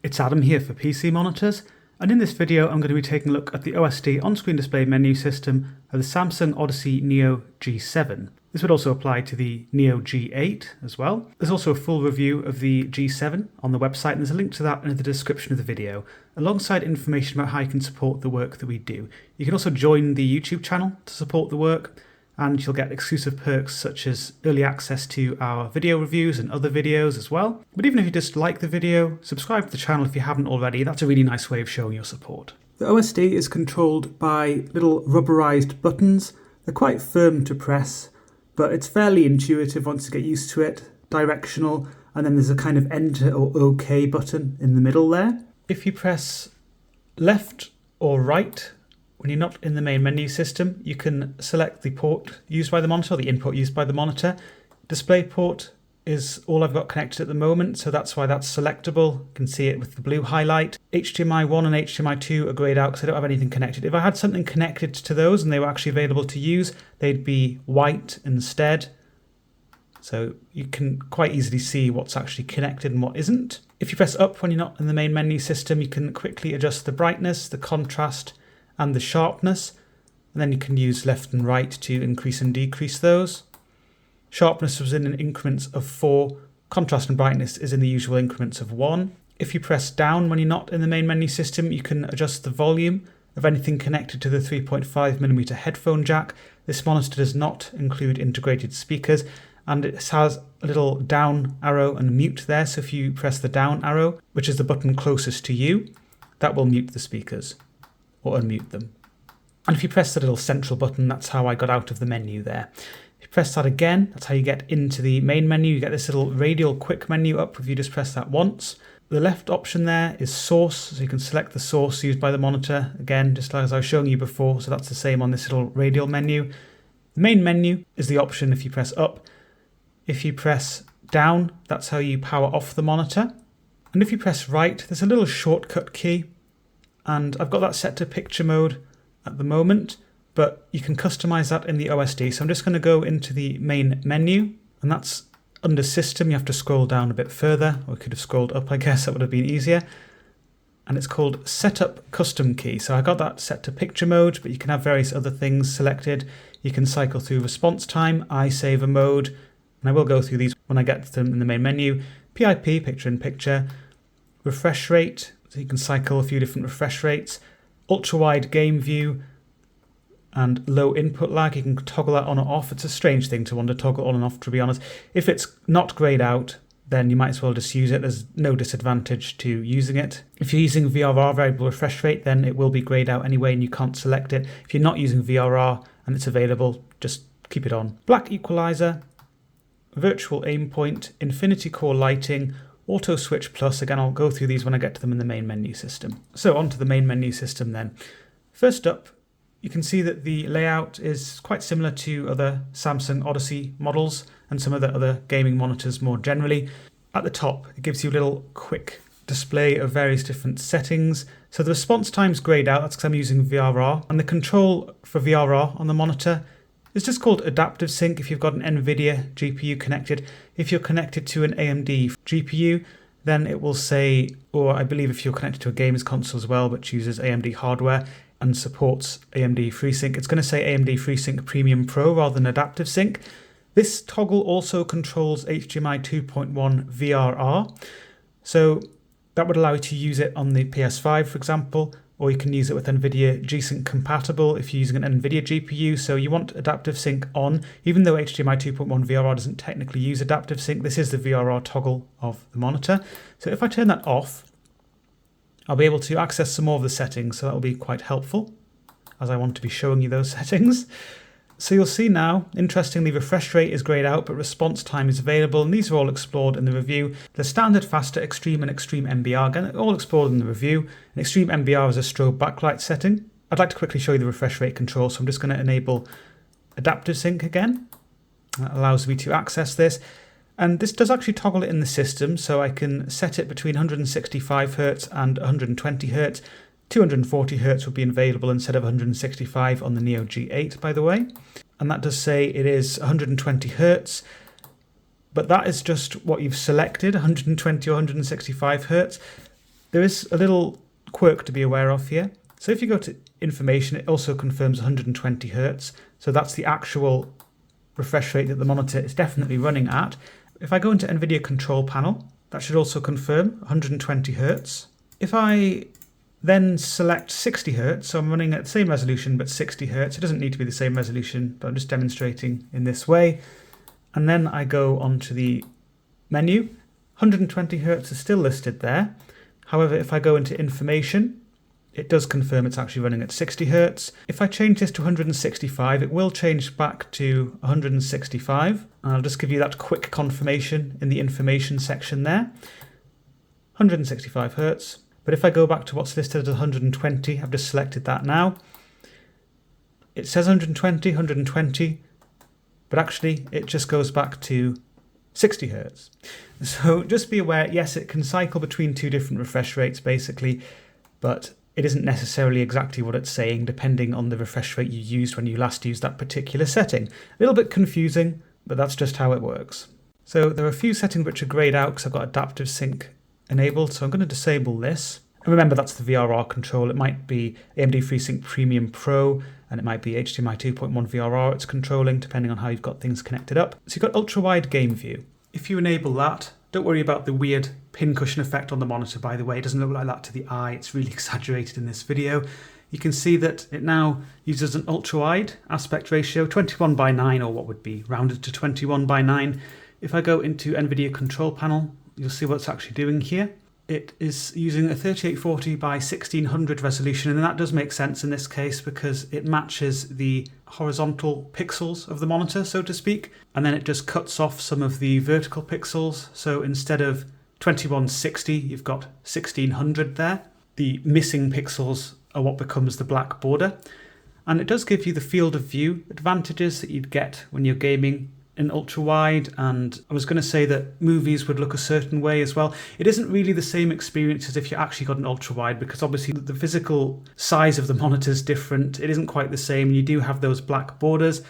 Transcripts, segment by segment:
It's Adam here for PC Monitors, and in this video I'm going to be taking a look at the OSD on-screen display menu system of the Samsung Odyssey Neo G7. This would also apply to the Neo G8 as well. There's also a full review of the G7 on the website, and there's a link to that in the description of the video, alongside information about how you can support the work that we do. You can also join the YouTube channel to support the work, and you'll get exclusive perks such as early access to our video reviews and other videos as well. But even if you just like the video, subscribe to the channel if you haven't already. That's a really nice way of showing your support. The OSD is controlled by little rubberized buttons. They're quite firm to press, but it's fairly intuitive once you get used to it, directional, and then there's a kind of enter or OK button in the middle there. If you press left or right, when you're not in the main menu system, you can select the port used by the monitor, or the input used by the monitor. Display port is all I've got connected at the moment, so that's why that's selectable. You can see it with the blue highlight. HDMI 1 and HDMI 2 are grayed out because I don't have anything connected. If I had something connected to those and they were actually available to use, they'd be white instead. So you can quite easily see what's actually connected and what isn't. If you press up when you're not in the main menu system, you can quickly adjust the brightness, the contrast, and the sharpness, and then you can use left and right to increase and decrease those. Sharpness was in increments of 4, contrast and brightness is in the usual increments of 1. If you press down when you're not in the main menu system, you can adjust the volume of anything connected to the 3.5mm headphone jack. This monitor does not include integrated speakers, and it has a little down arrow and mute there, so if you press the down arrow, which is the button closest to you, that will mute the speakers or unmute them. And if you press the little central button, that's how I got out of the menu there. If you press that again, that's how you get into the main menu. You get this little radial quick menu up if you just press that once. The left option there is source, so you can select the source used by the monitor, again, just like as I was showing you before, so that's the same on this little radial menu. The main menu is the option if you press up. If you press down, that's how you power off the monitor. And if you press right, there's a little shortcut key, and I've got that set to picture mode at the moment, but you can customize that in the OSD. So I'm just going to go into the main menu, and that's under system. You have to scroll down a bit further, or I could have scrolled up, I guess that would have been easier. And it's called Setup Custom Key. So I got that set to picture mode, but you can have various other things selected. You can cycle through response time, eye saver mode, and I will go through these when I get to them in the main menu. PIP, picture in picture, refresh rate, so you can cycle a few different refresh rates, ultra-wide game view, and low input lag. You can toggle that on or off. It's a strange thing to want to toggle on and off, to be honest. If it's not grayed out, then you might as well just use it. There's no disadvantage to using it. If you're using VRR, variable refresh rate, then it will be grayed out anyway and you can't select it. If you're not using VRR and it's available, just keep it on. Black Equalizer, virtual aim point, infinity core lighting, auto switch plus. Again, I'll go through these when I get to them in the main menu system. So onto the main menu system then. First up, you can see that the layout is quite similar to other Samsung Odyssey models and some of the other gaming monitors more generally. At the top, it gives you a little quick display of various different settings. So the response time's grayed out, that's because I'm using VRR, and the control for VRR on the monitor it's just called adaptive sync if you've got an NVIDIA GPU connected. If you're connected to an AMD GPU, then it will say, or I believe if you're connected to a gamer's console as well, but uses AMD hardware and supports AMD FreeSync, it's going to say AMD FreeSync Premium Pro rather than adaptive sync. This toggle also controls HDMI 2.1 VRR. So that would allow you to use it on the PS5, for example, or you can use it with NVIDIA G-Sync compatible if you're using an NVIDIA GPU. So you want adaptive sync on, even though HDMI 2.1 VRR doesn't technically use adaptive sync, this is the VRR toggle of the monitor. So if I turn that off, I'll be able to access some more of the settings, so that will be quite helpful, as I want to be showing you those settings. So you'll see now, interestingly, refresh rate is grayed out, but response time is available, and these are all explored in the review. The standard, faster, extreme, and extreme MBR, again, all explored in the review. And extreme MBR is a strobe backlight setting. I'd like to quickly show you the refresh rate control, so I'm just going to enable adaptive sync again. That allows me to access this. And this does actually toggle it in the system, so I can set it between 165 Hz and 120 Hz. 240 Hz would be available instead of 165 on the Neo G8, by the way. And that does say it is 120 Hz, but that is just what you've selected, 120 or 165 Hz. There is a little quirk to be aware of here. So if you go to information, it also confirms 120 Hz. So that's the actual refresh rate that the monitor is definitely running at. If I go into NVIDIA Control Panel, that should also confirm 120 Hz. If I then select 60 Hz, so I'm running at the same resolution but 60 Hz, it doesn't need to be the same resolution, but I'm just demonstrating in this way. And then I go onto the menu. 120 Hz is still listed there. However, if I go into information, it does confirm it's actually running at 60 Hz. If I change this to 165, it will change back to 165. And I'll just give you that quick confirmation in the information section there. 165 Hz. But if I go back to what's listed as 120, I've just selected that now. It says 120, 120, but actually it just goes back to 60 Hz. So just be aware, yes, it can cycle between two different refresh rates basically, but it isn't necessarily exactly what it's saying depending on the refresh rate you used when you last used that particular setting. A little bit confusing, but that's just how it works. So there are a few settings which are grayed out because I've got adaptive sync enabled, so I'm going to disable this. And remember, that's the VRR control. It might be AMD FreeSync Premium Pro, and it might be HDMI 2.1 VRR it's controlling, depending on how you've got things connected up. So you've got ultra-wide game view. If you enable that, don't worry about the weird pincushion effect on the monitor, by the way. It doesn't look like that to the eye. It's really exaggerated in this video. You can see that it now uses an ultra-wide aspect ratio, 21:9, or what would be rounded to 21:9. If I go into NVIDIA Control Panel, you'll see what it's actually doing here. It is using a 3840 by 1600 resolution, and that does make sense in this case because it matches the horizontal pixels of the monitor, so to speak, and then it just cuts off some of the vertical pixels. So instead of 2160, you've got 1600 there. The missing pixels are what becomes the black border, and it does give you the field of view advantages that you'd get when you're gaming in ultra wide, and I was going to say that movies would look a certain way as well. It isn't really the same experience as if you actually got an ultra wide, because obviously the physical size of the monitor is different. It isn't quite the same. You do have those black borders,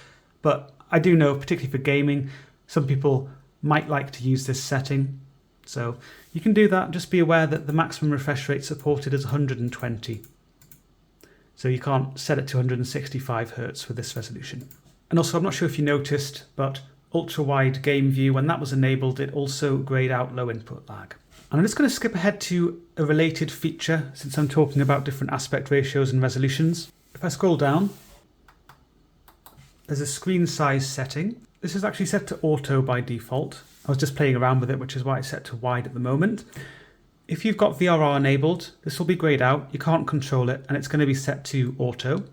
but I do know, particularly for gaming, some people might like to use this setting. So you can do that. Just be aware that the maximum refresh rate supported is 120. So you can't set it to 165 Hz with this resolution. And also, I'm not sure if you noticed, but ultra-wide game view, when that was enabled, it also grayed out low input lag. And I'm just going to skip ahead to a related feature since I'm talking about different aspect ratios and resolutions. If I scroll down, there's a screen size setting. This is actually set to auto by default. I was just playing around with it, which is why it's set to wide at the moment. If you've got VRR enabled, this will be grayed out. You can't control it, and it's going to be set to auto.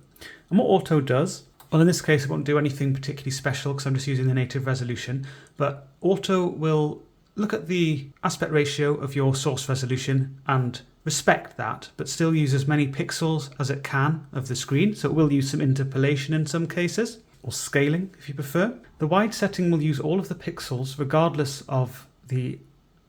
And what auto does, well, in this case, it won't do anything particularly special because I'm just using the native resolution, but auto will look at the aspect ratio of your source resolution and respect that, but still use as many pixels as it can of the screen. So it will use some interpolation in some cases, or scaling if you prefer. The wide setting will use all of the pixels regardless of the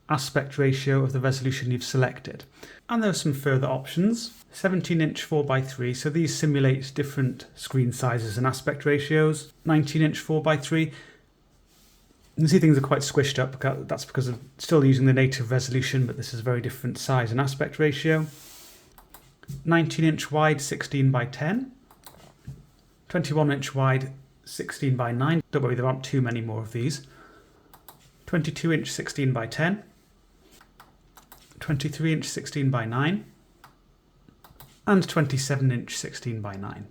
aspect ratio of the resolution you've selected. And there are some further options. 17-inch 4:3, so these simulate different screen sizes and aspect ratios. 19-inch 4:3. You can see things are quite squished up. That's because I'm still using the native resolution, but this is a very different size and aspect ratio. 19-inch wide 16:10. 21-inch wide 16:9. Don't worry, there aren't too many more of these. 22-inch 16:10. 23-inch 16:9. And 27-inch 16:9.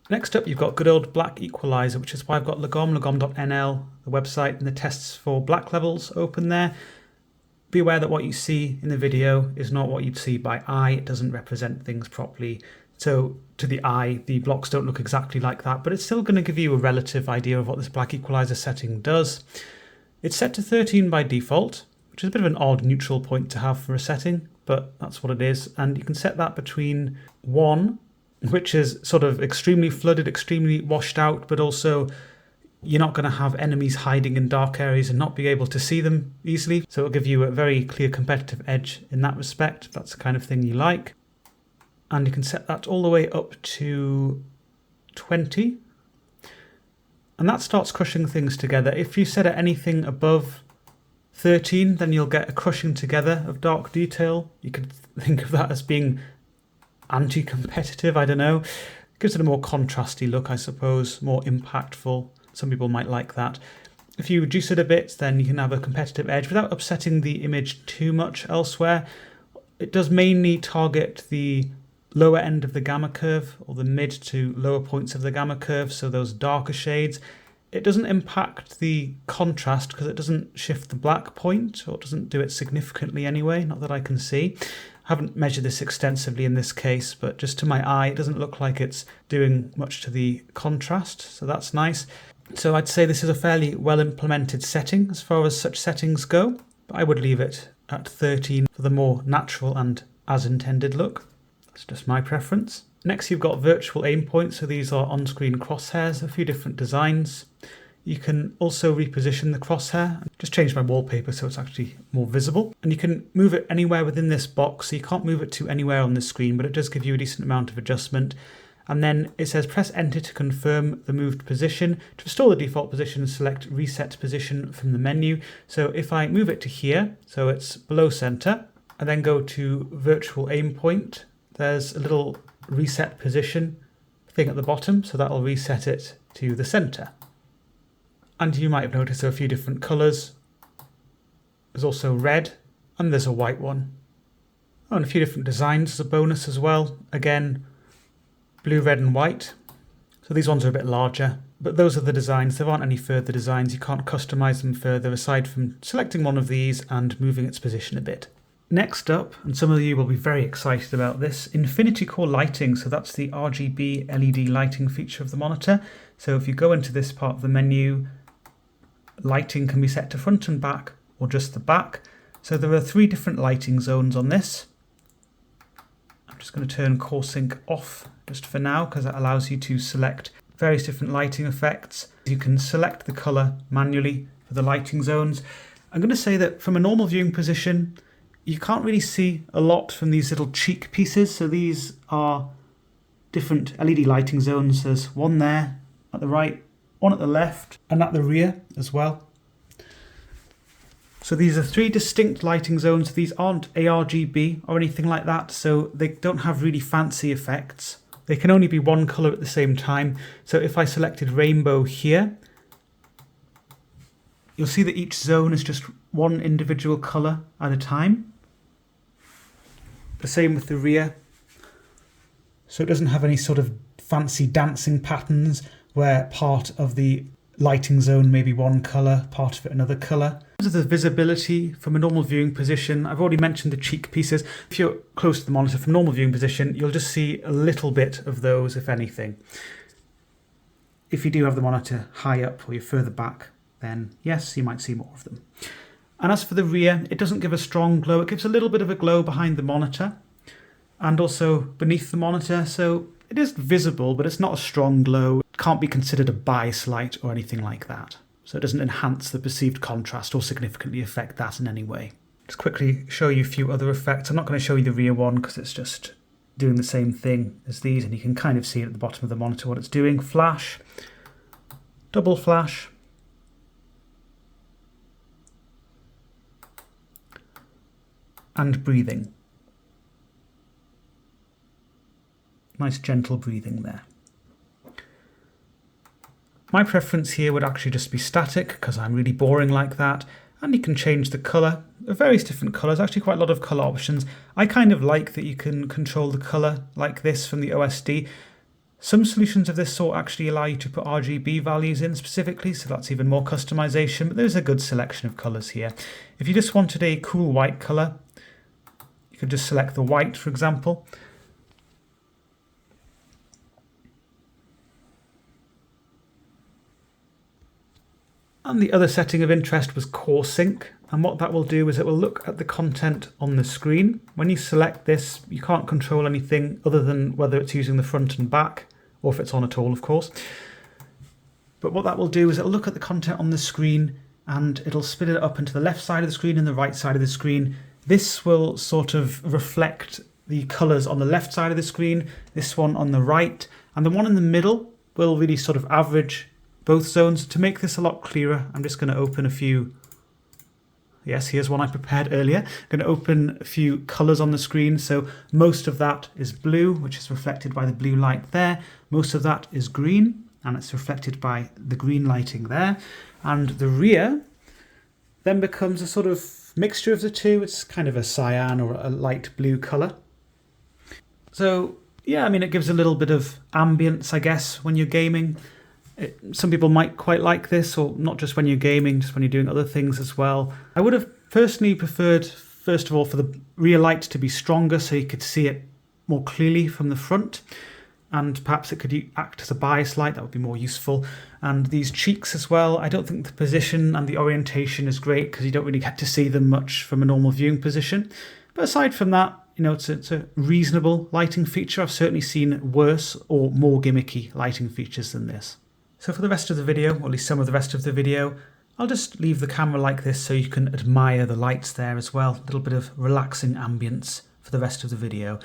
Next up, you've got good old black Equalizer, which is why I've got lagom.nl, the website, and the tests for black levels open there. Be aware that what you see in the video is not what you'd see by eye. It doesn't represent things properly. So to the eye, the blocks don't look exactly like that, but it's still going to give you a relative idea of what this black Equalizer setting does. It's set to 13 by default, which is a bit of an odd neutral point to have for a setting, but that's what it is. And you can set that between 1, which is sort of extremely flooded, extremely washed out, but also you're not going to have enemies hiding in dark areas and not be able to see them easily. So it'll give you a very clear competitive edge in that respect, if that's the kind of thing you like. And you can set that all the way up to 20. And that starts crushing things together. If you set it anything above 13, then you'll get a crushing together of dark detail. You could think of that as being anti-competitive, I don't know. Gives it a more contrasty look, I suppose, more impactful. Some people might like that. If you reduce it a bit, then you can have a competitive edge without upsetting the image too much elsewhere. It does mainly target the lower end of the gamma curve, or the mid to lower points of the gamma curve, so those darker shades. It doesn't impact the contrast because it doesn't shift the black point, or it doesn't do it significantly anyway, not that I can see. I haven't measured this extensively in this case, but just to my eye, it doesn't look like it's doing much to the contrast, so that's nice. So I'd say this is a fairly well implemented setting as far as such settings go, but I would leave it at 13 for the more natural and as intended look. That's just my preference. Next, you've got virtual aim points, so these are on-screen crosshairs, a few different designs. You can also reposition the crosshair. Just change my wallpaper so it's actually more visible. And you can move it anywhere within this box, so you can't move it to anywhere on the screen, but it does give you a decent amount of adjustment. And then it says press enter to confirm the moved position. To restore the default position, select reset position from the menu. So if I move it to here, so it's below center, and then go to virtual aim point, there's a little reset position thing at the bottom, so that'll reset it to the center. And you might have noticed there are a few different colors. There's also red, and there's a white one. Oh, and a few different designs as a bonus as well. Again, blue, red and white. So these ones are a bit larger, but those are the designs. There aren't any further designs. You can't customize them further aside from selecting one of these and moving its position a bit. Next up, and some of you will be very excited about this, Infinity Core lighting. So that's the RGB LED lighting feature of the monitor. So if you go into this part of the menu, lighting can be set to front and back or just the back. So there are 3 different lighting zones on this. I'm just going to turn Core Sync off just for now because that allows you to select various different lighting effects. You can select the color manually for the lighting zones. I'm going to say that from a normal viewing position, you can't really see a lot from these little cheek pieces. So these are different LED lighting zones. There's one there at the right, one at the left, and at the rear as well. So these are 3 distinct lighting zones. These aren't ARGB or anything like that, so they don't have really fancy effects. They can only be one color at the same time. So if I selected rainbow here, you'll see that each zone is just one individual color at a time. The same with the rear. So it doesn't have any sort of fancy dancing patterns where part of the lighting zone may be one color, part of it another color. In terms of the visibility from a normal viewing position, I've already mentioned the cheek pieces. If you're close to the monitor from normal viewing position, you'll just see a little bit of those, if anything. If you do have the monitor high up or you're further back, then yes, you might see more of them. And as for the rear, it doesn't give a strong glow. It gives a little bit of a glow behind the monitor and also beneath the monitor. So it is visible, but it's not a strong glow. It can't be considered a bias light or anything like that. So it doesn't enhance the perceived contrast or significantly affect that in any way. Just quickly show you a few other effects. I'm not going to show you the rear one because it's just doing the same thing as these, and you can kind of see at the bottom of the monitor what it's doing. Flash, double flash, and breathing. Nice gentle breathing there. My preference here would actually just be static because I'm really boring like that, and you can change the colour of various different colours, actually quite a lot of colour options. I kind of like that you can control the colour like this from the OSD. Some solutions of this sort actually allow you to put RGB values in specifically, so that's even more customization, but there's a good selection of colours here. If you just wanted a cool white colour, you could just select the white, for example. And the other setting of interest was Core Sync, and what that will do is it will look at the content on the screen. When you select this, you can't control anything other than whether it's using the front and back, or if it's on at all, of course. But what that will do is it'll look at the content on the screen and it'll split it up into the left side of the screen and the right side of the screen. This will sort of reflect the colours on the left side of the screen, this one on the right, and the one in the middle will really sort of average both zones. To make this a lot clearer, I'm just going to open a few Yes, here's one I prepared earlier. I'm going to open a few colours on the screen. So most of that is blue, which is reflected by the blue light there. Most of that is green, and it's reflected by the green lighting there. And the rear then becomes a sort of mixture of the two. It's kind of a cyan or a light blue colour. So yeah, I mean, it gives a little bit of ambience, I guess, when you're gaming. Some people might quite like this, or not just when you're gaming, just when you're doing other things as well. I would have personally preferred, first of all, for the rear light to be stronger so you could see it more clearly from the front. And perhaps it could act as a bias light, that would be more useful. And these cheeks as well, I don't think the position and the orientation is great because you don't really get to see them much from a normal viewing position. But aside from that, you know, it's a reasonable lighting feature. I've certainly seen worse or more gimmicky lighting features than this. So for the rest of the video, or at least some of the rest of the video, I'll just leave the camera like this so you can admire the lights there as well. A little bit of relaxing ambience for the rest of the video.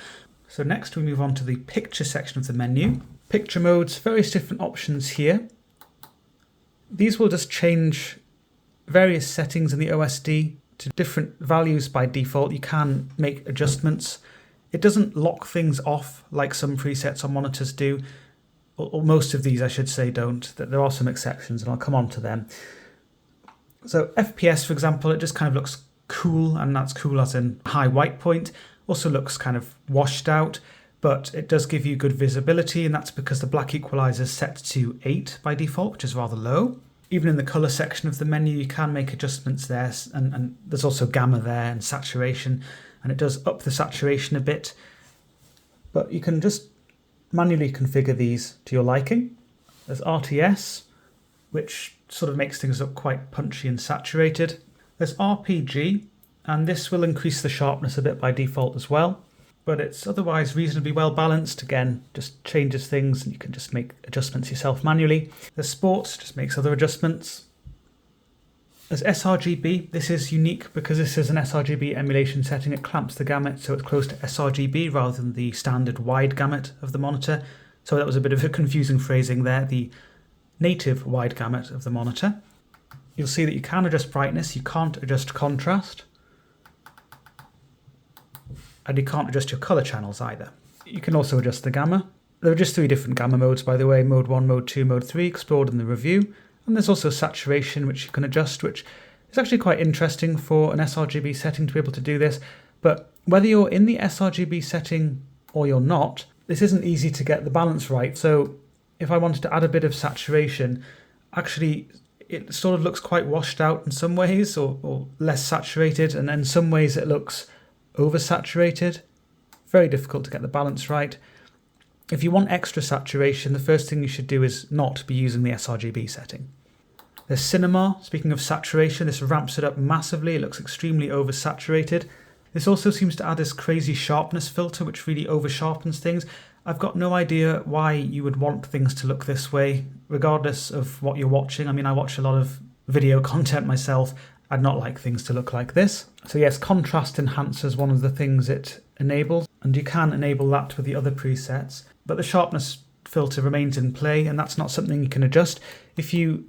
So next we move on to the picture section of the menu. Picture modes, various different options here. These will just change various settings in the OSD to different values by default. You can make adjustments. It doesn't lock things off like some presets on monitors do, or most of these I should say don't. There are some exceptions and I'll come on to them. So FPS, for example, it just kind of looks cool, and that's cool as in high white point. Also looks kind of washed out, but it does give you good visibility, and that's because the black equalizer is set to 8 by default, which is rather low. Even in the colour section of the menu, you can make adjustments there, and there's also gamma there and saturation, and it does up the saturation a bit. But you can just manually configure these to your liking. There's RTS, which sort of makes things look quite punchy and saturated. There's RPG, and this will increase the sharpness a bit by default as well, but it's otherwise reasonably well balanced. Again, just changes things and you can just make adjustments yourself manually. There's Sports, just makes other adjustments. There's sRGB. This is unique because this is an sRGB emulation setting. It clamps the gamut so it's close to sRGB rather than the standard wide gamut of the monitor. So that was a bit of a confusing phrasing there, the native wide gamut of the monitor. You'll see that you can adjust brightness, you can't adjust contrast, and you can't adjust your color channels either. You can also adjust the gamma. There are just 3 different gamma modes, by the way: mode 1, mode 2, mode 3, explored in the review. And there's also saturation, which you can adjust, which is actually quite interesting for an sRGB setting to be able to do this. But whether you're in the sRGB setting or you're not, this isn't easy to get the balance right. So if I wanted to add a bit of saturation, actually it sort of looks quite washed out in some ways, or less saturated, and in some ways it looks oversaturated. Very difficult to get the balance right. If you want extra saturation, the first thing you should do is not be using the sRGB setting. There's Cinema. Speaking of saturation, this ramps it up massively. It looks extremely oversaturated. This also seems to add this crazy sharpness filter, which really oversharpens things. I've got no idea why you would want things to look this way, regardless of what you're watching. I mean, I watch a lot of video content myself. I'd not like things to look like this. So yes, contrast enhancer is one of the things it enables, and you can enable that with the other presets. But the sharpness filter remains in play, and that's not something you can adjust. If you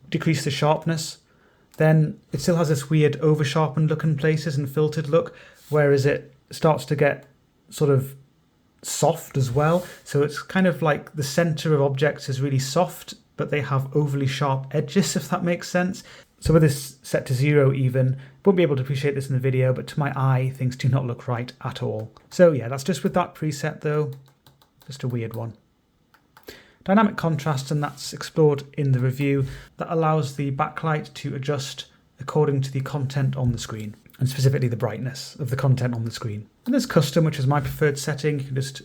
decrease the sharpness, then it still has this weird over-sharpened look in places and filtered look, whereas it starts to get sort of soft as well. So it's kind of like the center of objects is really soft, but they have overly sharp edges, if that makes sense. So with this set to 0 even, won't be able to appreciate this in the video, but to my eye, things do not look right at all. So yeah, that's just with that preset though. Just a weird one. Dynamic contrast, and that's explored in the review. That allows the backlight to adjust according to the content on the screen, and specifically the brightness of the content on the screen. And there's custom, which is my preferred setting. You can just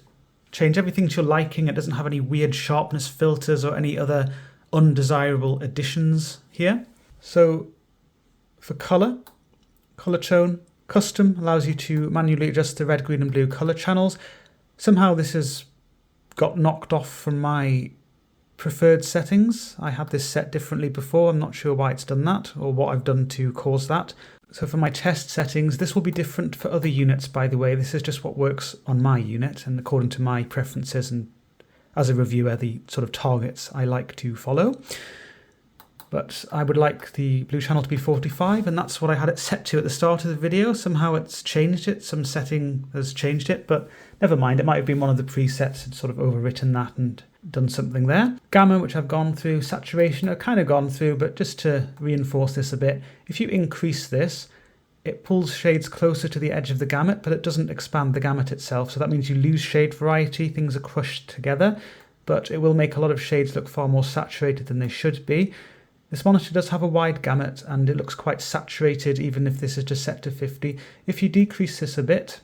change everything to your liking. It doesn't have any weird sharpness filters or any other undesirable additions here. So for color tone, custom allows you to manually adjust the red, green and blue color channels. Somehow this has got knocked off from my preferred settings. I had this set differently before. I'm not sure why it's done that or what I've done to cause that. So for my test settings, this will be different for other units, by the way. This is just what works on my unit and according to my preferences and as a reviewer, the sort of targets I like to follow. but I would like the blue channel to be 45, and that's what I had it set to at the start of the video. Somehow it's changed it, some setting has changed it, but never mind, it might have been one of the presets had sort of overwritten that and done something there. Gamma, which I've gone through, saturation I've kind of gone through, but just to reinforce this a bit, if you increase this, it pulls shades closer to the edge of the gamut, but it doesn't expand the gamut itself, so that means you lose shade variety, things are crushed together, but it will make a lot of shades look far more saturated than they should be. This monitor does have a wide gamut and it looks quite saturated even if this is just set to 50. If you decrease this a bit,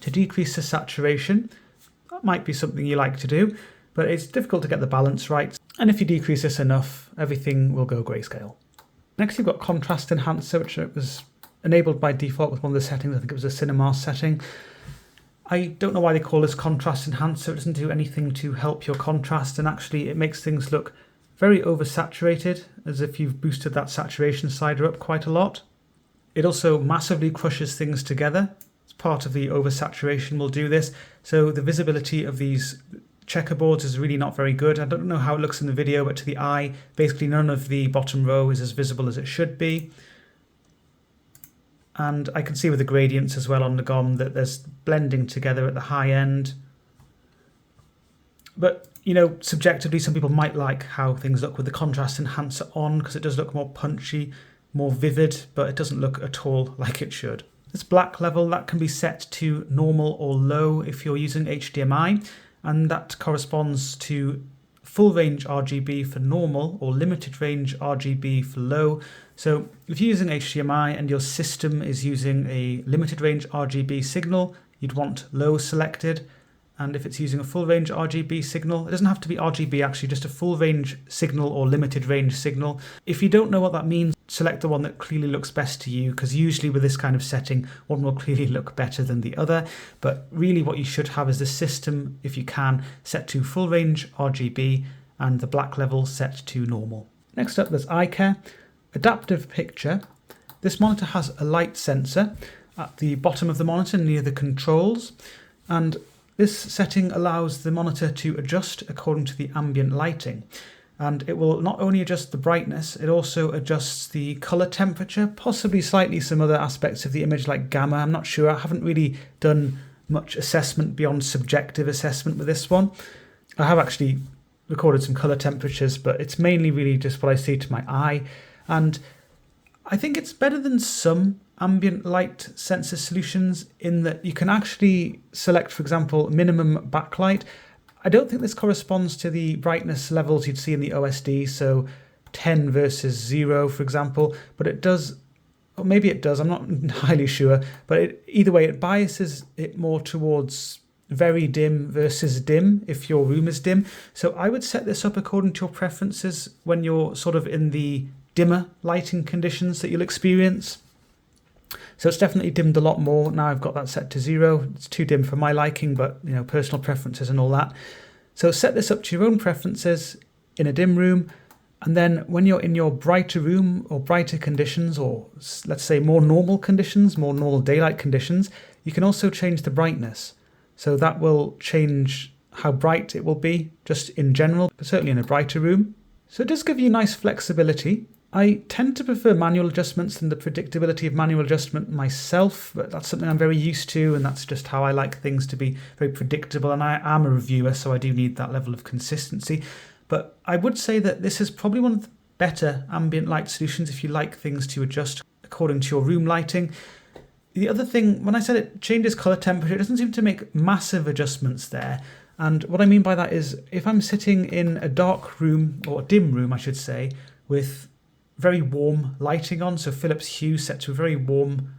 to decrease the saturation, that might be something you like to do, but it's difficult to get the balance right. And if you decrease this enough, everything will go grayscale. Next you've got contrast enhancer, which was enabled by default with one of the settings. I think it was a cinema setting. I don't know why they call this contrast enhancer. It doesn't do anything to help your contrast, and actually it makes things look very oversaturated, as if you've boosted that saturation slider up quite a lot. It also massively crushes things together. It's part of the oversaturation will do this. So the visibility of these checkerboards is really not very good. I don't know how it looks in the video, but to the eye, basically none of the bottom row is as visible as it should be. And I can see with the gradients as well on the GOM that there's blending together at the high end. But, you know, subjectively, some people might like how things look with the contrast enhancer on, because it does look more punchy, more vivid, but it doesn't look at all like it should. This black level, that can be set to normal or low if you're using HDMI, and that corresponds to full range RGB for normal or limited range RGB for low. So if you're using HDMI and your system is using a limited range RGB signal, you'd want low selected. And if it's using a full range RGB signal, it doesn't have to be RGB actually, just a full range signal or limited range signal. If you don't know what that means, select the one that clearly looks best to you, because usually with this kind of setting, one will clearly look better than the other. But really what you should have is the system, if you can, set to full range RGB and the black level set to normal. Next up, there's eye care. Adaptive picture. This monitor has a light sensor at the bottom of the monitor near the controls, and this setting allows the monitor to adjust according to the ambient lighting, and it will not only adjust the brightness, it also adjusts the color temperature, possibly slightly some other aspects of the image like gamma. I'm not sure. I haven't really done much assessment beyond subjective assessment with this one. I have actually recorded some color temperatures, but it's mainly really just what I see to my eye, and I think it's better than some ambient light sensor solutions in that you can actually select, for example, minimum backlight. I don't think this corresponds to the brightness levels you'd see in the OSD, so 10 versus 0, for example, but it does, or maybe it does, I'm not entirely sure, but either way, it biases it more towards very dim versus dim if your room is dim. So I would set this up according to your preferences when you're sort of in the dimmer lighting conditions that you'll experience. So it's definitely dimmed a lot more. Now I've got that set to 0. It's too dim for my liking, but you know, personal preferences and all that. So set this up to your own preferences in a dim room. And then when you're in your brighter room or brighter conditions, or let's say more normal conditions, more normal daylight conditions, you can also change the brightness. So that will change how bright it will be just in general, but certainly in a brighter room. So it does give you nice flexibility. I tend to prefer manual adjustments than the predictability of manual adjustment myself, but that's something I'm very used to, and that's just how I like things to be very predictable, and I am a reviewer, so I do need that level of consistency. But I would say that this is probably one of the better ambient light solutions if you like things to adjust according to your room lighting. The other thing, when I said it changes color temperature, it doesn't seem to make massive adjustments there. And what I mean by that is if I'm sitting in a dark room, or a dim room I should say, with very warm lighting on, so Philips Hue set to a very warm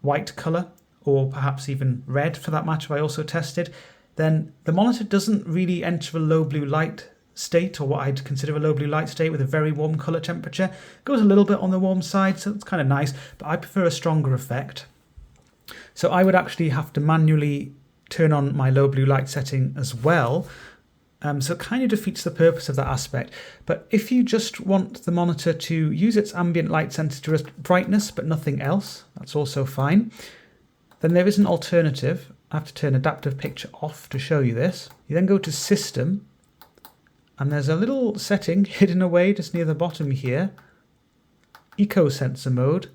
white colour, or perhaps even red for that matter I also tested, then the monitor doesn't really enter a low blue light state, or what I'd consider a low blue light state with a very warm colour temperature. It goes a little bit on the warm side, so it's kind of nice, but I prefer a stronger effect. So I would actually have to manually turn on my low blue light setting as well. So it kind of defeats the purpose of that aspect. But if you just want the monitor to use its ambient light sensor to adjust brightness but nothing else, that's also fine. Then there is an alternative. I have to turn adaptive picture off to show you this. You then go to System, And there's a little setting hidden away just near the bottom here. Eco sensor mode.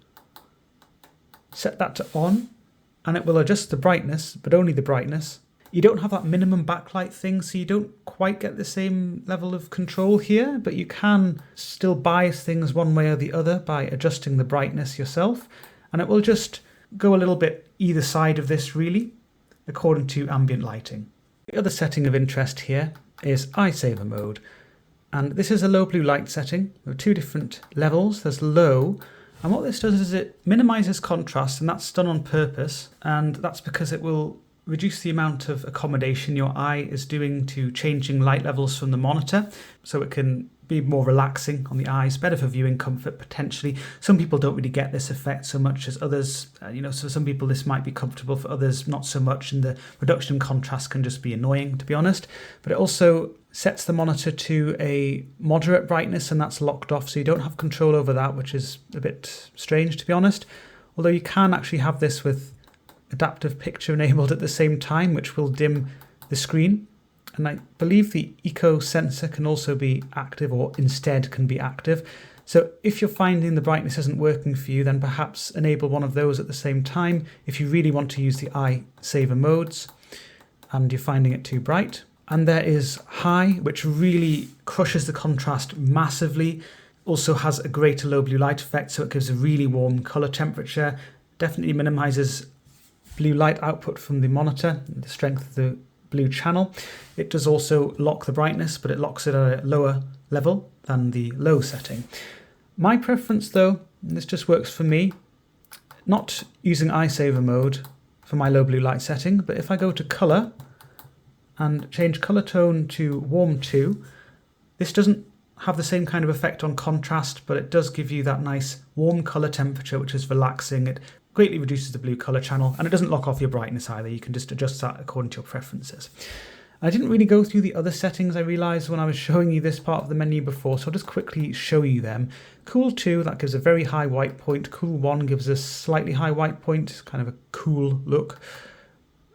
Set that to on, and it will adjust the brightness, but only the brightness. You don't have that minimum backlight thing, so you don't quite get the same level of control here, but you can still bias things one way or the other by adjusting the brightness yourself, and it will just go a little bit either side of this really, according to ambient lighting. The other setting of interest here is eye saver mode, and this is a low blue light setting. There are two different levels. There's low, and what this does is it minimizes contrast, and that's done on purpose, and that's because it will reduce the amount of accommodation your eye is doing to changing light levels from the monitor, so it can be more relaxing on the eyes, better for viewing comfort potentially. Some people don't really get this effect so much as others, so some people this might be comfortable, for others not so much, and the reduction in contrast can just be annoying, to be honest. But it also sets the monitor to a moderate brightness, and that's locked off, so you don't have control over that, which is a bit strange, to be honest. Although you can actually have this with adaptive picture enabled at the same time, which will dim the screen. And I believe the eco sensor can also be active, or instead can be active. So if you're finding the brightness isn't working for you, then perhaps enable one of those at the same time if you really want to use the eye saver modes and you're finding it too bright. And there is high, which really crushes the contrast massively. Also has a greater low blue light effect, so it gives a really warm color temperature. Definitely minimizes blue light output from the monitor, the strength of the blue channel. It does also lock the brightness, but it locks it at a lower level than the low setting. My preference though, and this just works for me, not using eye saver mode for my low blue light setting, but if I go to color and change color tone to warm 2, this doesn't have the same kind of effect on contrast, but it does give you that nice warm color temperature, which is relaxing. It greatly reduces the blue color channel, and it doesn't lock off your brightness either. You can just adjust that according to your preferences. I didn't really go through the other settings, I realized, when I was showing you this part of the menu before, so I'll just quickly show you them. Cool 2, that gives a very high white point. Cool 1 gives a slightly high white point, kind of a cool look.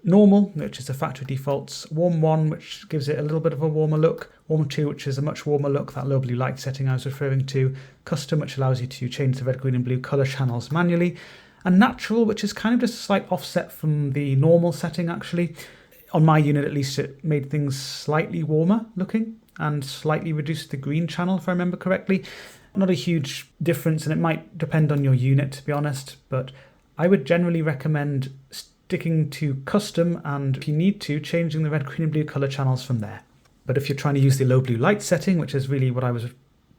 Normal, which is the factory defaults. Warm 1, which gives it a little bit of a warmer look. Warm 2, which is a much warmer look, that low blue light setting I was referring to. Custom, which allows you to change the red, green and blue color channels manually. And natural, which is kind of just a slight offset from the normal setting actually. On my unit at least, it made things slightly warmer looking and slightly reduced the green channel, if I remember correctly. Not a huge difference, and it might depend on your unit, to be honest, but I would generally recommend sticking to custom, and if you need to, changing the red, green and blue color channels from there. But if you're trying to use the low blue light setting, which is really what I was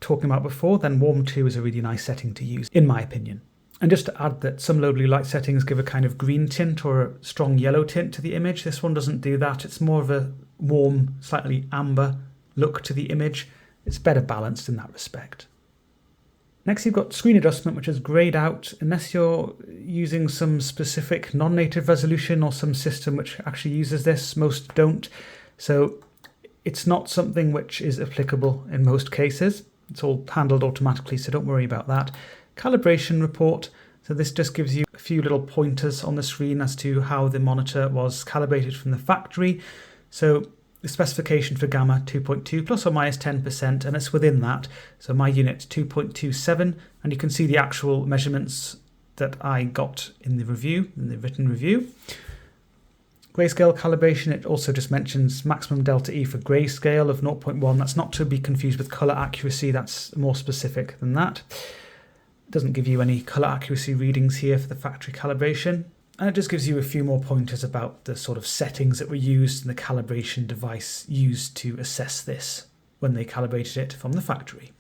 talking about before, then warm 2 is a really nice setting to use, in my opinion. And just to add that some low blue light settings give a kind of green tint or a strong yellow tint to the image. This one doesn't do that. It's more of a warm, slightly amber look to the image. It's better balanced in that respect. Next, you've got screen adjustment, which is grayed out unless you're using some specific non-native resolution or some system which actually uses this. Most don't. So it's not something which is applicable in most cases. It's all handled automatically, so don't worry about that. Calibration report, so this just gives you a few little pointers on the screen as to how the monitor was calibrated from the factory. So the specification for gamma 2.2 plus or minus 10%, and it's within that. So my unit 2.27, and you can see the actual measurements that I got in the review, in the written review. Grayscale calibration, it also just mentions maximum delta E for grayscale of 0.1. That's not to be confused with color accuracy, that's more specific than that. Doesn't give you any color accuracy readings here for the factory calibration, and it just gives you a few more pointers about the sort of settings that were used and the calibration device used to assess this when they calibrated it from the factory.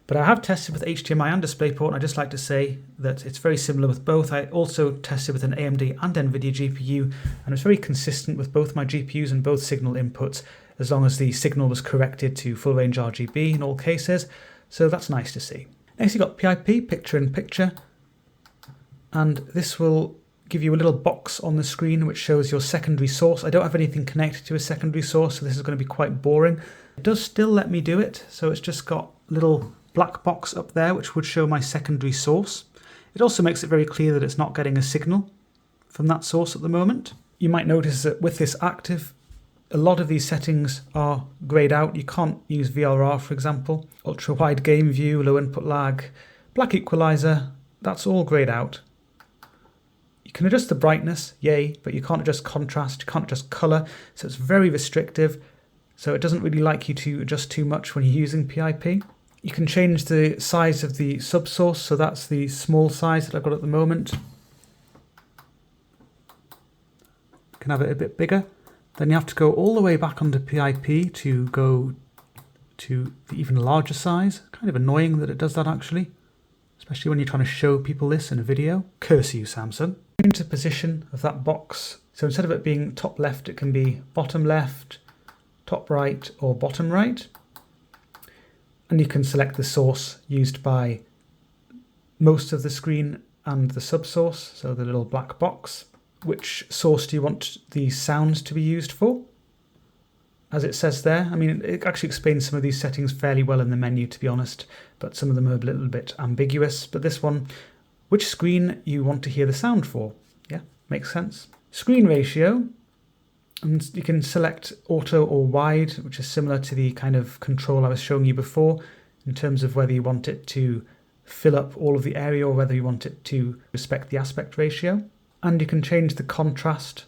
But I have tested with HDMI and DisplayPort, and I just like to say that it's very similar with both. I also tested with an AMD and NVIDIA GPU, and it's very consistent with both my GPUs and both signal inputs, as long as the signal was corrected to full range RGB in all cases, so that's nice to see. Next, you've got PIP, picture-in-picture, and this will give you a little box on the screen which shows your secondary source. I don't have anything connected to a secondary source, so this is going to be quite boring. It does still let me do it, so it's just got a little black box up there which would show my secondary source. It also makes it very clear that it's not getting a signal from that source at the moment. You might notice that with this active, a lot of these settings are grayed out. You can't use VRR, for example. Ultra wide game view, low input lag, black equalizer, that's all grayed out. You can adjust the brightness, yay, but you can't adjust contrast, you can't adjust color, so it's very restrictive. So it doesn't really like you to adjust too much when you're using PIP. You can change the size of the subsource, so that's the small size that I've got at the moment. You can have it a bit bigger. Then you have to go all the way back onto PIP to go to the even larger size. Kind of annoying that it does that actually, especially when you're trying to show people this in a video. Curse you, Samsung. Change the position of that box. So instead of it being top left, it can be bottom left, top right, or bottom right. And you can select the source used by most of the screen and the subsource, so the little black box. Which source do you want the sounds to be used for? As it says there, I mean, it actually explains some of these settings fairly well in the menu, to be honest, but some of them are a little bit ambiguous. But this one, which screen you want to hear the sound for? Yeah, makes sense. Screen ratio, and you can select auto or wide, which is similar to the kind of control I was showing you before, in terms of whether you want it to fill up all of the area or whether you want it to respect the aspect ratio. And you can change the contrast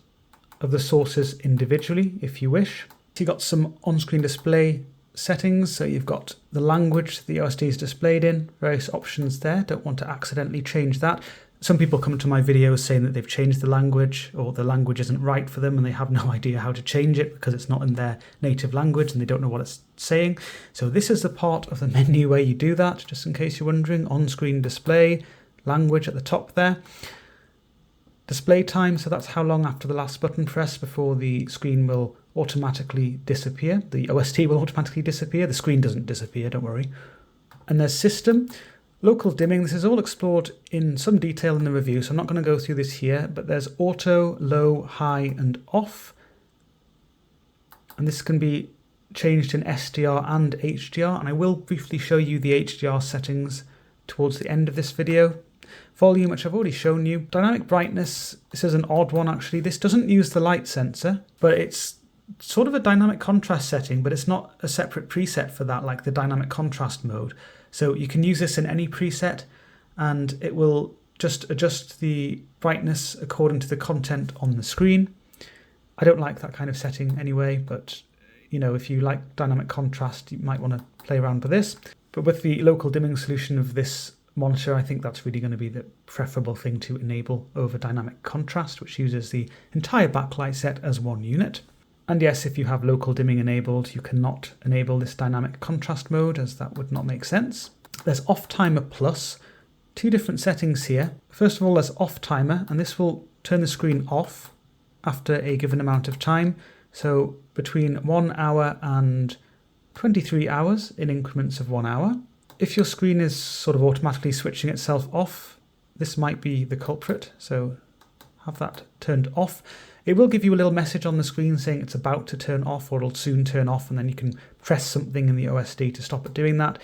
of the sources individually if you wish. So you've got some on-screen display settings. So you've got the language the OSD is displayed in, various options there. Don't want to accidentally change that. Some people come to my videos saying that they've changed the language or the language isn't right for them and they have no idea how to change it because it's not in their native language and they don't know what it's saying. So this is the part of the menu where you do that, just in case you're wondering. On-screen display, language at the top there. Display time, so that's how long after the last button press before the screen will automatically disappear. The OSD will automatically disappear. The screen doesn't disappear, don't worry. And there's system. Local dimming, this is all explored in some detail in the review, so I'm not going to go through this here, but there's auto, low, high, and off. And this can be changed in SDR and HDR, and I will briefly show you the HDR settings towards the end of this video. Volume, which I've already shown you. Dynamic brightness, this is an odd one actually. This doesn't use the light sensor, but it's sort of a dynamic contrast setting, but it's not a separate preset for that, like the dynamic contrast mode. So you can use this in any preset and it will just adjust the brightness according to the content on the screen. I don't like that kind of setting anyway, but you know, if you like dynamic contrast, you might want to play around with this. But with the local dimming solution of this monitor, I think that's really going to be the preferable thing to enable over dynamic contrast, which uses the entire backlight set as one unit. And yes, if you have local dimming enabled, you cannot enable this dynamic contrast mode, as that would not make sense. There's off timer plus, two different settings here. First of all, there's off timer, and this will turn the screen off after a given amount of time. So between 1 hour and 23 hours in increments of 1 hour. If your screen is sort of automatically switching itself off, this might be the culprit, so have that turned off. It will give you a little message on the screen saying it's about to turn off or it'll soon turn off, and then you can press something in the OSD to stop it doing that.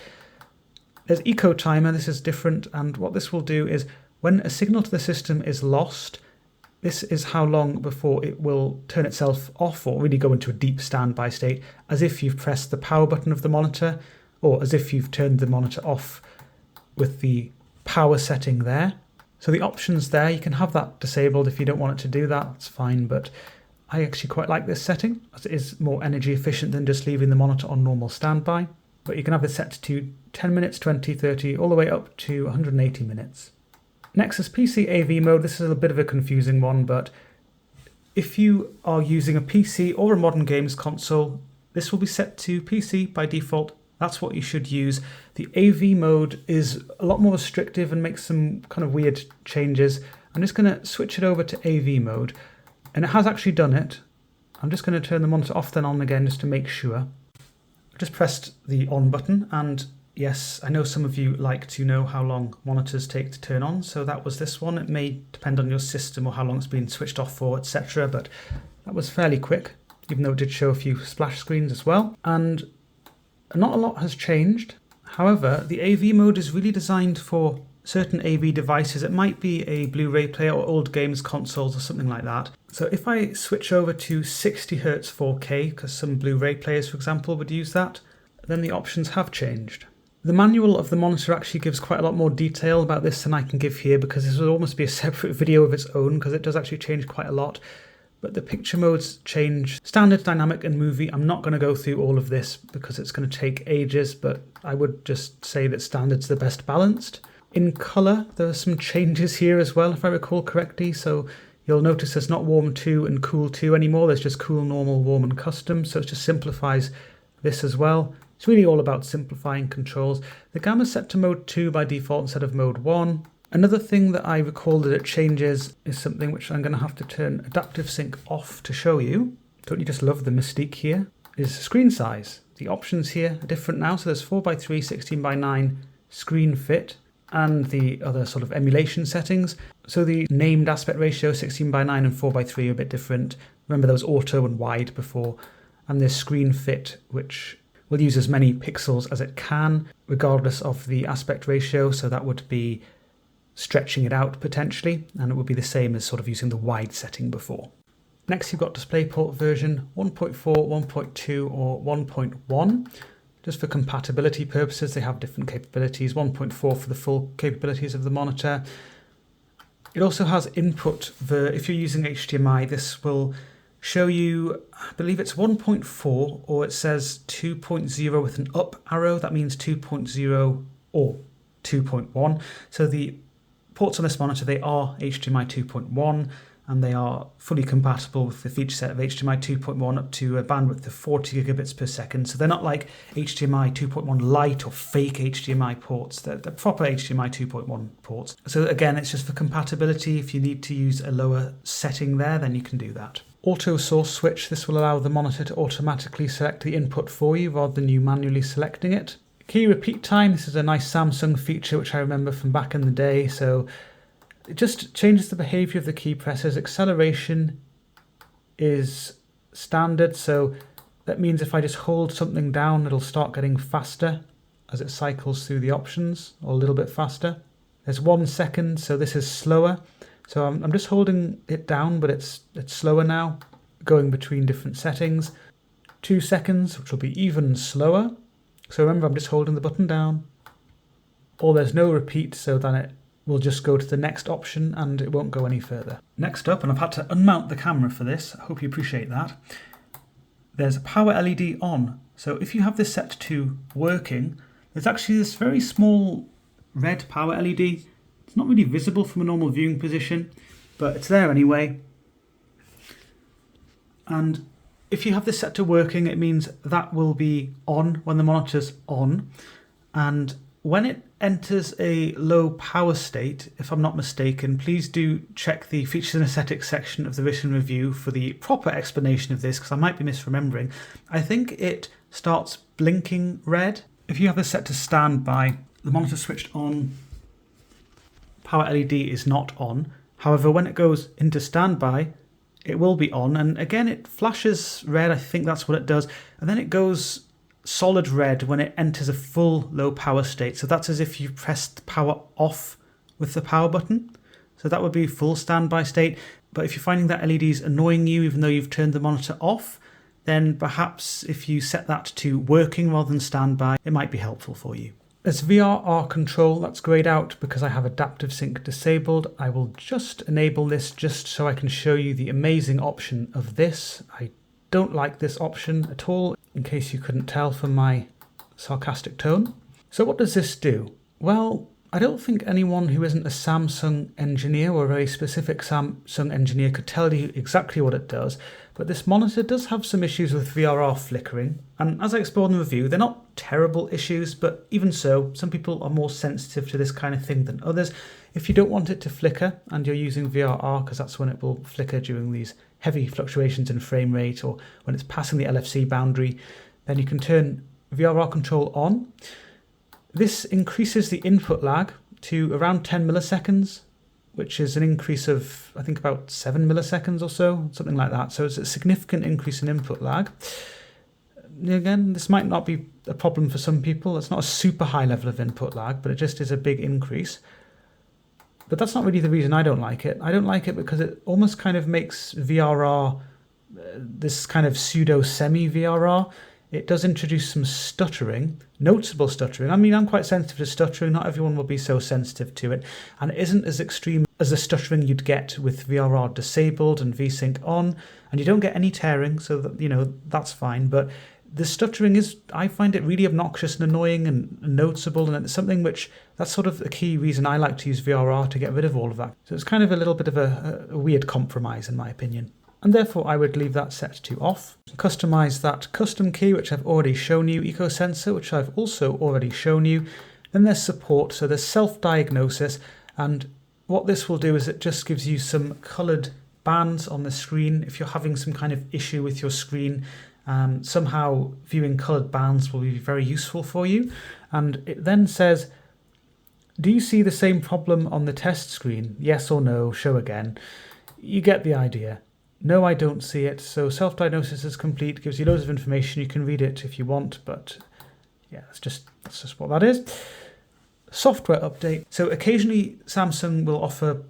There's eco timer, this is different, and what this will do is when a signal to the system is lost, this is how long before it will turn itself off or really go into a deep standby state, as if you've pressed the power button of the monitor, or as if you've turned the monitor off with the power setting there. So the options there, you can have that disabled if you don't want it to do that, that's fine, but I actually quite like this setting, as it is more energy efficient than just leaving the monitor on normal standby. But you can have it set to 10 minutes, 20, 30, all the way up to 180 minutes. Next is PC AV mode. This is a bit of a confusing one, but if you are using a PC or a modern games console, this will be set to PC by default. That's what you should use. The AV mode is a lot more restrictive and makes some kind of weird changes. I'm just going to switch it over to AV mode, and it has actually done it. I'm just going to turn the monitor off then on again just to make sure. I just pressed the on button, and yes, I know some of you like to know how long monitors take to turn on, so that was this one. It may depend on your system or how long it's been switched off for, etc., but that was fairly quick, even though it did show a few splash screens as well. And not a lot has changed. However, the AV mode is really designed for certain AV devices. It might be a Blu-ray player or old games consoles or something like that. So if I switch over to 60Hz 4K, because some Blu-ray players, for example, would use that, then the options have changed. The manual of the monitor actually gives quite a lot more detail about this than I can give here, because this would almost be a separate video of its own, because it does actually change quite a lot. But the picture modes change: standard, dynamic and movie. I'm not going to go through all of this because it's going to take ages, but I would just say that standard's the best balanced. In colour, there are some changes here as well, if I recall correctly. So you'll notice there's not warm 2 and cool 2 anymore. There's just cool, normal, warm and custom. So it just simplifies this as well. It's really all about simplifying controls. The gamma's set to mode 2 by default instead of mode 1. Another thing that I recall that it changes is something which I'm going to have to turn adaptive sync off to show you. Don't you just love the mystique here? Is screen size. The options here are different now. So there's 4:3, 16:9 screen fit, and the other sort of emulation settings. So the named aspect ratio 16:9 and 4:3 are a bit different. Remember there was auto and wide before. And there's screen fit, which will use as many pixels as it can, regardless of the aspect ratio. So that would be stretching it out potentially, and it would be the same as sort of using the wide setting before. Next, you've got DisplayPort version 1.4, 1.2 or 1.1. Just for compatibility purposes, they have different capabilities. 1.4 for the full capabilities of the monitor. It also has input. If you're using HDMI, this will show you, I believe it's 1.4, or it says 2.0 with an up arrow. That means 2.0 or 2.1. So the ports on this monitor, they are HDMI 2.1, and they are fully compatible with the feature set of HDMI 2.1 up to a bandwidth of 40 gigabits per second. So they're not like HDMI 2.1 Lite or fake HDMI ports. They're proper HDMI 2.1 ports. So again, it's just for compatibility. If you need to use a lower setting there, then you can do that. Auto source switch. This will allow the monitor to automatically select the input for you rather than you manually selecting it. Key repeat time. This is a nice Samsung feature which I remember from back in the day. So it just changes the behavior of the key presses. Acceleration is standard, so that means if I just hold something down, it'll start getting faster as it cycles through the options, or a little bit faster. There's 1 second, so this is slower. So I'm just holding it down, but it's slower now, going between different settings. 2 seconds, which will be even slower. So remember, I'm just holding the button down. Or there's no repeat, so then it will just go to the next option and it won't go any further. Next up, and I've had to unmount the camera for this, I hope you appreciate that, there's power LED on. So if you have this set to working, there's actually this very small red power LED. It's not really visible from a normal viewing position, but it's there anyway. And if you have this set to working, it means that will be on when the monitor's on. And when it enters a low power state, if I'm not mistaken, please do check the features and aesthetics section of the written review for the proper explanation of this, because I might be misremembering. I think it starts blinking red. If you have this set to standby, the monitor switched on, power LED is not on. However, when it goes into standby, it will be on, and again it flashes red. I think that's what it does, and then it goes solid red when it enters a full low power state. So that's as if you pressed power off with the power button. So that would be full standby state. But if you're finding that LED is annoying you even though you've turned the monitor off, then perhaps if you set that to working rather than standby, it might be helpful for you. There's VRR Control. That's grayed out because I have adaptive sync disabled. I will just enable this just so I can show you the amazing option of this. I don't like this option at all, in case you couldn't tell from my sarcastic tone. So what does this do? Well, I don't think anyone who isn't a Samsung engineer or a very specific Samsung engineer could tell you exactly what it does, but this monitor does have some issues with VRR flickering, and as I explored in the review, they're not terrible issues, but even so, some people are more sensitive to this kind of thing than others. If you don't want it to flicker and you're using VRR, because that's when it will flicker during these heavy fluctuations in frame rate or when it's passing the LFC boundary, then you can turn VRR control on. This increases the input lag to around 10 milliseconds, which is an increase of, I think, about 7 milliseconds or so, something like that. So it's a significant increase in input lag. Again, this might not be a problem for some people. It's not a super high level of input lag, but it just is a big increase. But that's not really the reason I don't like it. I don't like it because it almost kind of makes VRR this kind of pseudo semi-VRR. It does introduce some stuttering, noticeable stuttering. I mean, I'm quite sensitive to stuttering. Not everyone will be so sensitive to it. And it isn't as extreme as the stuttering you'd get with VRR disabled and VSync on. And you don't get any tearing, so that, you know, that's fine. But the stuttering is, I find it really obnoxious and annoying and noticeable. And it's something which, that's sort of the key reason I like to use VRR, to get rid of all of that. So it's kind of a little bit of a weird compromise, in my opinion. And therefore I would leave that set to off. Customize that custom key, which I've already shown you, Eco Sensor, which I've also already shown you. Then there's support, so there's self-diagnosis, and what this will do is it just gives you some coloured bands on the screen. If you're having some kind of issue with your screen, somehow viewing coloured bands will be very useful for you. And it then says, do you see the same problem on the test screen? Yes or no, show again. You get the idea. No, I don't see it. So self-diagnosis is complete, gives you loads of information. You can read it if you want, but yeah, that's just what that is. Software update. So occasionally Samsung will offer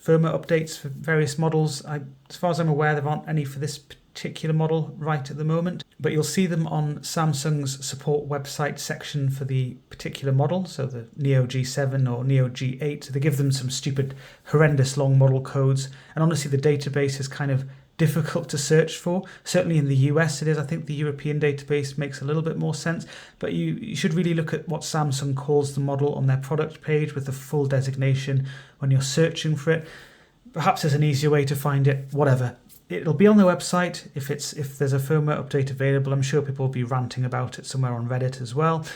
firmware updates for various models. As far as I'm aware, there aren't any for this particular model right at the moment, but you'll see them on Samsung's support website section for the particular model, so the Neo G7 or Neo G8. So they give them some stupid, horrendous long model codes, and honestly the database is kind of difficult to search for. Certainly in the US it is. I think the European database makes a little bit more sense, but you should really look at what Samsung calls the model on their product page with the full designation when you're searching for it. Perhaps there's an easier way to find it, whatever. It'll be on the website if there's a firmware update available. I'm sure people will be ranting about it somewhere on Reddit as well.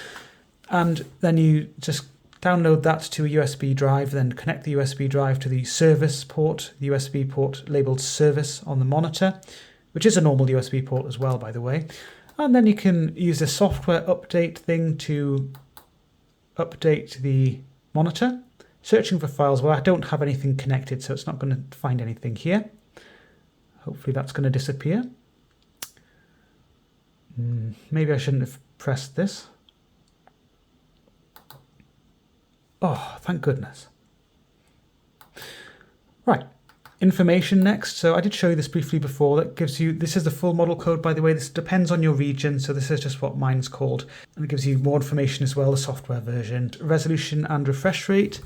And then you just download that to a USB drive, then connect the USB drive to the service port, the USB port labeled service on the monitor, which is a normal USB port as well, by the way. And then you can use the software update thing to update the monitor. Searching for files, well, I don't have anything connected, so it's not going to find anything here. Hopefully that's going to disappear. Maybe I shouldn't have pressed this. Oh, thank goodness. Right, information next. So I did show you this briefly before. That gives you, this is the full model code, by the way. This depends on your region, so this is just what mine's called. And it gives you more information as well, the software version. Resolution and refresh rate.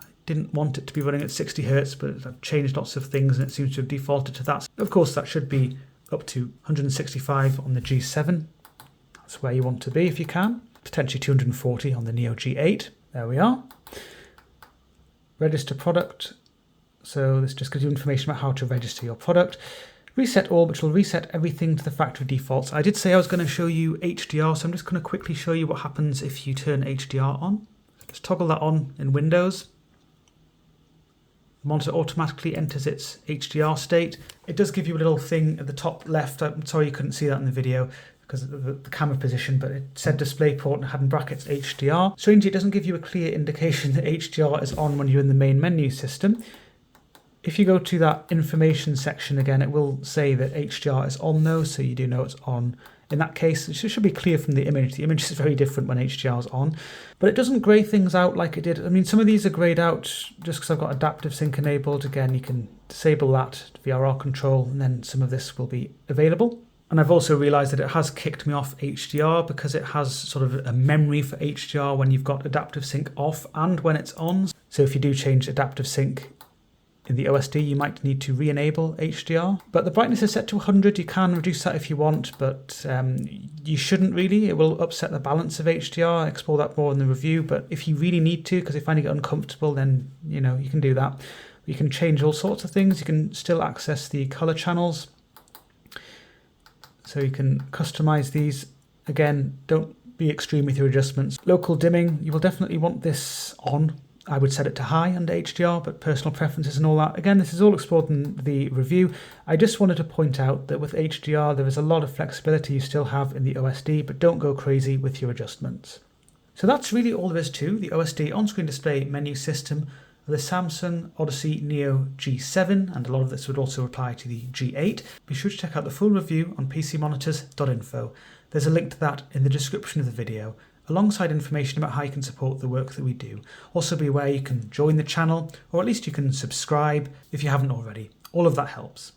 I didn't want it to be running at 60 Hz, but I've changed lots of things and it seems to have defaulted to that. Of course, that should be up to 165 on the G7. That's where you want to be if you can. Potentially 240 on the Neo G8. There we are. Register product. So this just gives you information about how to register your product. Reset all, which will reset everything to the factory defaults. I did say I was going to show you HDR, so I'm just going to quickly show you what happens if you turn HDR on. Just toggle that on in Windows. The monitor automatically enters its HDR state. It does give you a little thing at the top left. I'm sorry you couldn't see that in the video because of the camera position, but it said DisplayPort and had in brackets HDR. Strangely, it doesn't give you a clear indication that HDR is on when you're in the main menu system. If you go to that information section again, it will say that HDR is on though, so you do know it's on. In that case, it should be clear from the image. The image is very different when HDR is on, but it doesn't grey things out like it did. I mean, some of these are greyed out just because I've got adaptive sync enabled. Again, you can disable that, VRR Control, and then some of this will be available. And I've also realised that it has kicked me off HDR because it has sort of a memory for HDR when you've got adaptive sync off and when it's on. So if you do change adaptive sync in the OSD, you might need to re-enable HDR. But the brightness is set to 100. You can reduce that if you want, but you shouldn't really. It will upset the balance of HDR. I explore that more in the review. But if you really need to, because you're finding it uncomfortable, then you can do that. You can change all sorts of things. You can still access the color channels. So you can customize these. Again, don't be extreme with your adjustments. Local dimming, you will definitely want this on. I would set it to high under HDR, but personal preferences and all that. Again, this is all explored in the review. I just wanted to point out that with HDR, there is a lot of flexibility you still have in the OSD, but don't go crazy with your adjustments. So that's really all there is to the OSD on-screen display menu system of the Samsung Odyssey Neo G7, and a lot of this would also apply to the G8. Be sure to check out the full review on PCmonitors.info. There's a link to that in the description of the video. alongside information about how you can support the work that we do. Also be aware you can join the channel, or at least you can subscribe if you haven't already. All of that helps.